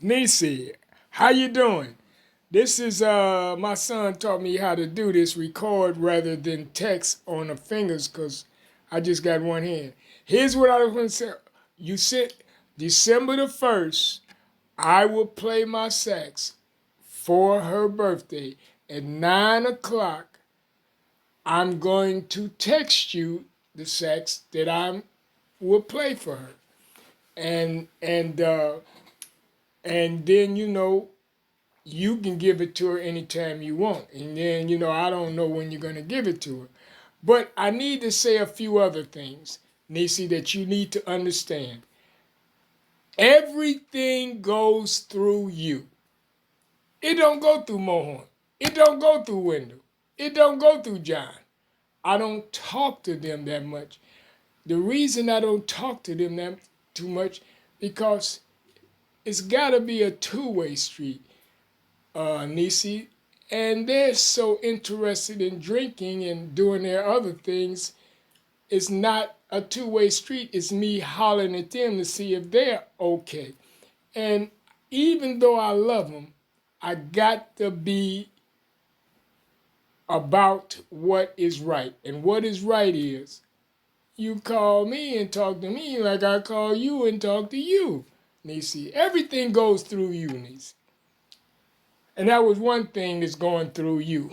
Niecy, how you doing? This is my son taught me how to do this, record rather than text on the fingers, cause I just got one hand. Here's what I was gonna say. You said December the 1st, I will play my sax for her birthday at 9 o'clock. I'm going to text you the sax that I will play for her, and and uh, and then you can give it to her anytime you want. And then, I don't know when you're going to give it to her. But I need to say a few other things, Niecy, that you need to understand. Everything goes through you. It don't go through Mohorn. It don't go through Wendell. It don't go through John. I don't talk to them that much. The reason I don't talk to them that too much, because it's got to be a two-way street. Niecy, and they're so interested in drinking and doing their other things. It's not a two-way street. It's me hollering at them to see if they're okay. And even though I love them, I got to be about what is right. And what is right is you call me and talk to me like I call you and talk to you, Niecy. Everything goes through you, Niecy. And that was one thing that's going through you.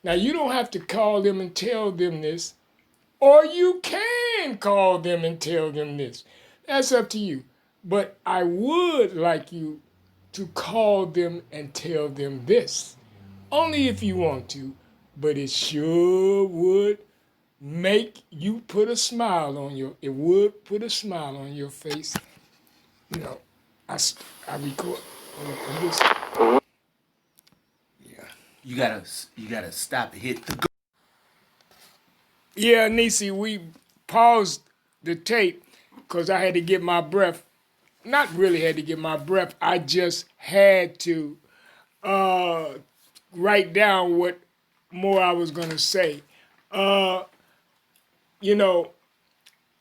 Now, you don't have to call them and tell them this, or you can call them and tell them this. That's up to you. But I would like you to call them and tell them this, only if you want to, but it sure would make you put a smile on it would put a smile on your face. You know, I record. I'm just, yeah. You gotta stop and hit the. Yeah, Niecy, we paused the tape because I had to get my breath. Not really had to get my breath. I just had to uh, write down what more I was going to say. Uh, you know,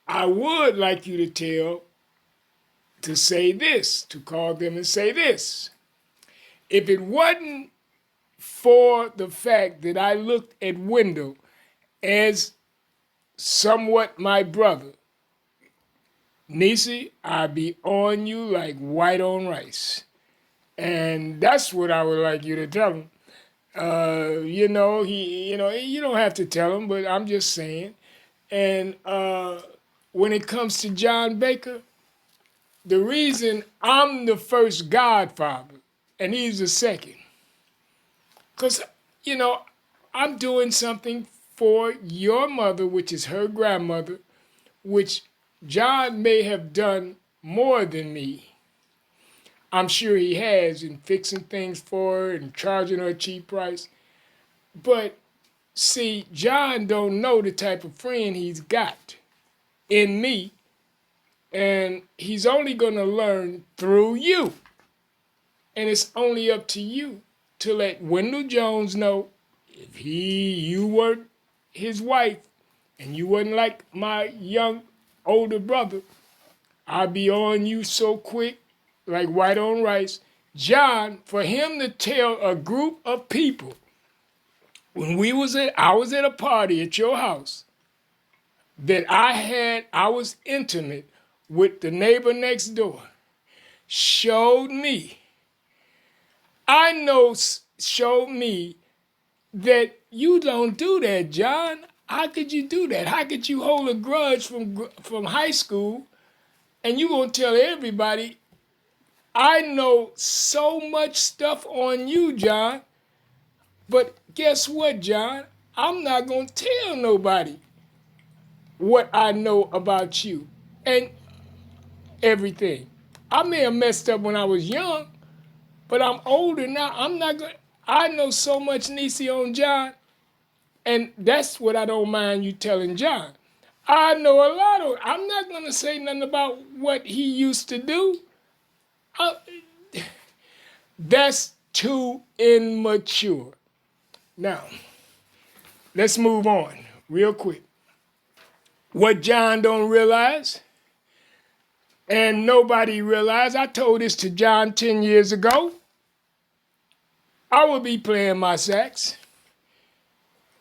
I would like you to say this, to call them and say this. If it wasn't for the fact that I looked at Wendell as somewhat my brother, Niecy, I be on you like white on rice. And that's what I would like you to tell him. You don't have to tell him, but I'm just saying. And when it comes to John Baker, the reason I'm the first godfather and he's the second, because, you know, I'm doing something for your mother, which is her grandmother, which John may have done more than me. I'm sure he has in fixing things for her and charging her a cheap price. But see, John don't know the type of friend he's got in me, and he's only going to learn through you. And it's only up to you to let Wendell Jones know if you weren't his wife and you wasn't like my young older brother, I'd be on you so quick, like white on rice. John, for him to tell a group of people when I was at a party at your house that I was intimate with the neighbor next door, showed me, showed me that you don't do that, John. How could you do that? How could you hold a grudge from high school and you gonna tell everybody? I know so much stuff on you, John, but guess what, John? I'm not gonna tell nobody what I know about you and everything. I may have messed up when I was young, but I'm older now. I'm not gonna. I know so much, Niecy, on John, and that's what I don't mind you telling John. I know a lot of. I'm not gonna say nothing about what he used to do. I, that's too immature. Now, let's move on real quick. What John don't realize, And nobody realized, I told this to John 10 years ago, I will be playing my sax.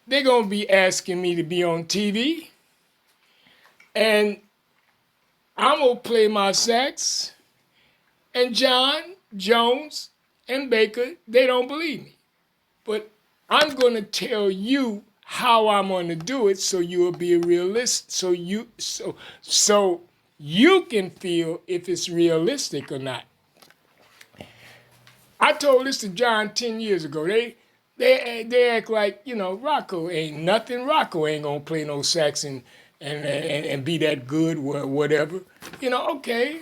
They're going to be asking me to be on TV. And I'm going to play my sax. And John, Jones, and Baker, they don't believe me. But I'm going to tell you how I'm going to do it so you'll be a realist, so you can feel if it's realistic or not. I told this to John 10 years ago. They act like, Rocoe ain't nothing. Rocoe ain't gonna play no sax and be that good or whatever. Okay,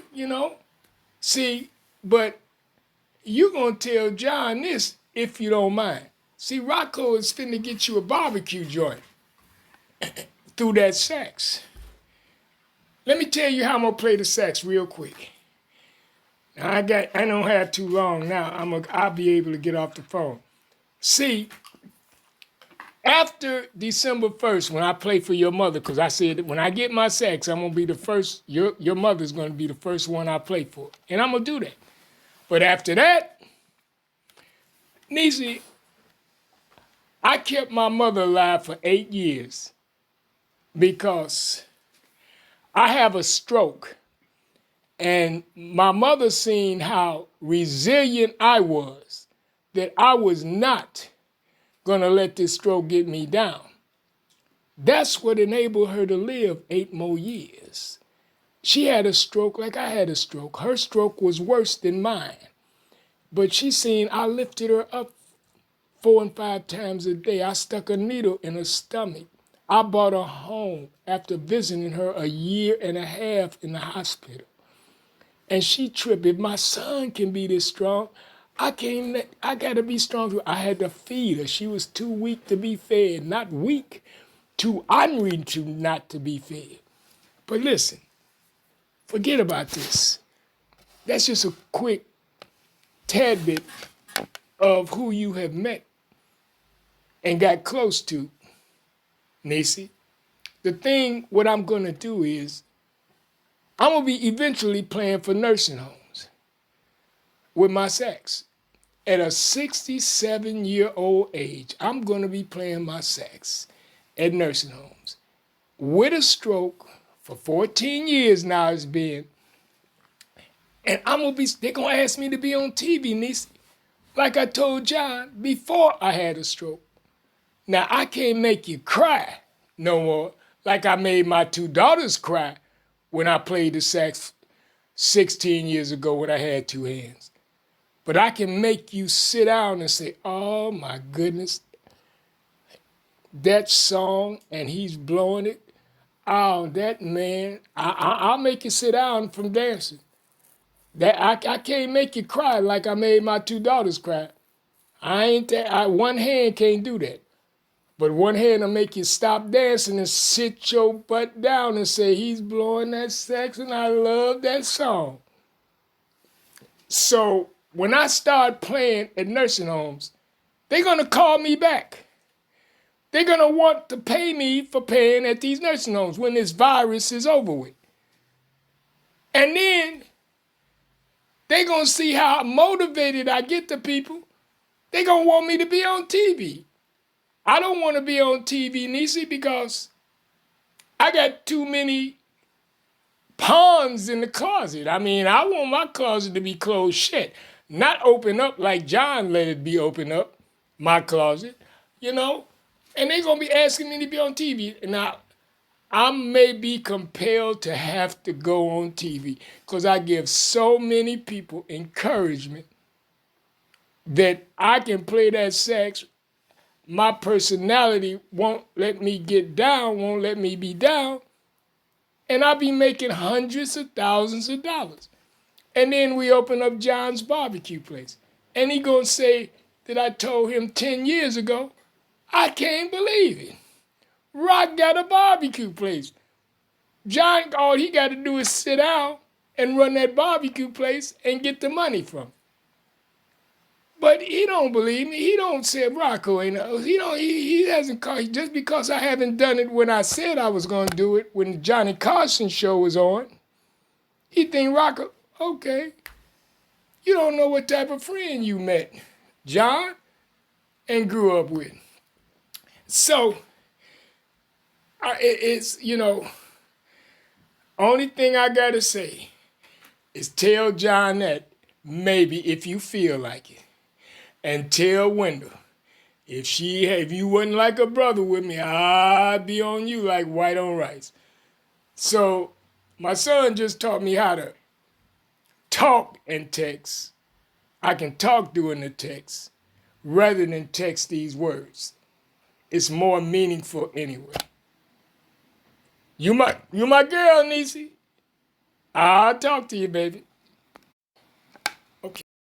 See, but you gonna tell John this if you don't mind. See, Rocoe is finna get you a barbecue joint through that sax. Let me tell you how I'm gonna play the sax real quick. I don't have too long now. I'll be able to get off the phone. See, after December 1st, when I play for your mother, because I said when I get my sax, I'm gonna be the first. Your mother's gonna be the first one I play for, and I'm gonna do that. But after that, Niecy, I kept my mother alive for 8 years because I have a stroke. And my mother seen how resilient I was, that I was not going to let this stroke get me down. That's what enabled her to live 8 more years. She had a stroke like I had a stroke. Her stroke was worse than mine. But she seen I lifted her up 4 and 5 times a day. I stuck a needle in her stomach. I brought her home after visiting her a year and a half in the hospital. And she tripped. If my son can be this strong, I got to be strong. I had to feed her. She was too weak to be fed. Not weak, too ornery to not to be fed. But listen, forget about this. That's just a quick tad bit of who you have met and got close to, Niecy. What I'm going to do is, I'm going to be eventually playing for nursing homes with my sax. At a 67-year-old age, I'm going to be playing my sax at nursing homes. With a stroke for 14 years now it's been. And they're going to ask me to be on TV, Niecy. Like I told John before I had a stroke. Now, I can't make you cry no more like I made my 2 daughters cry when I played the sax 16 years ago when I had 2 hands. But I can make you sit down and say, oh my goodness, that song, and he's blowing it. Oh, that man, I'll make you sit down from dancing. I can't make you cry like I made my 2 daughters cry. One hand can't do that. But one hand will make you stop dancing and sit your butt down and say, he's blowing that sax and I love that song. So when I start playing at nursing homes, they're going to call me back. They're going to want to pay me for paying at these nursing homes when this virus is over with. And then they're going to see how motivated I get the people. They're going to want me to be on TV. I don't want to be on TV, Niecy, because I got too many pawns in the closet. I mean, I want my closet to be closed shut, not open up like John let it be open up, my closet, And they're going to be asking me to be on TV. Now, I may be compelled to have to go on TV because I give so many people encouragement that I can play that sax. My personality won't let me get down, won't let me be down, and I'll be making hundreds of thousands of dollars. And then we open up John's barbecue place, and he gonna say that I told him 10 years ago, I can't believe it. Rock got a barbecue place. John, all he got to do is sit down and run that barbecue place and get the money from it. But he don't believe me. He don't say Rocoe ain't. He hasn't called just because I haven't done it when I said I was going to do it when the Johnny Carson show was on. He think Rocoe, okay, you don't know what type of friend you met, John, and grew up with. So it's, only thing I gotta say is tell John that maybe if you feel like it. And tell Wendell, if you wasn't like a brother with me, I'd be on you like white on rice. So my son just taught me how to talk and text. I can talk during the text rather than text these words. It's more meaningful anyway. You my girl, Niecy. I'll talk to you, baby.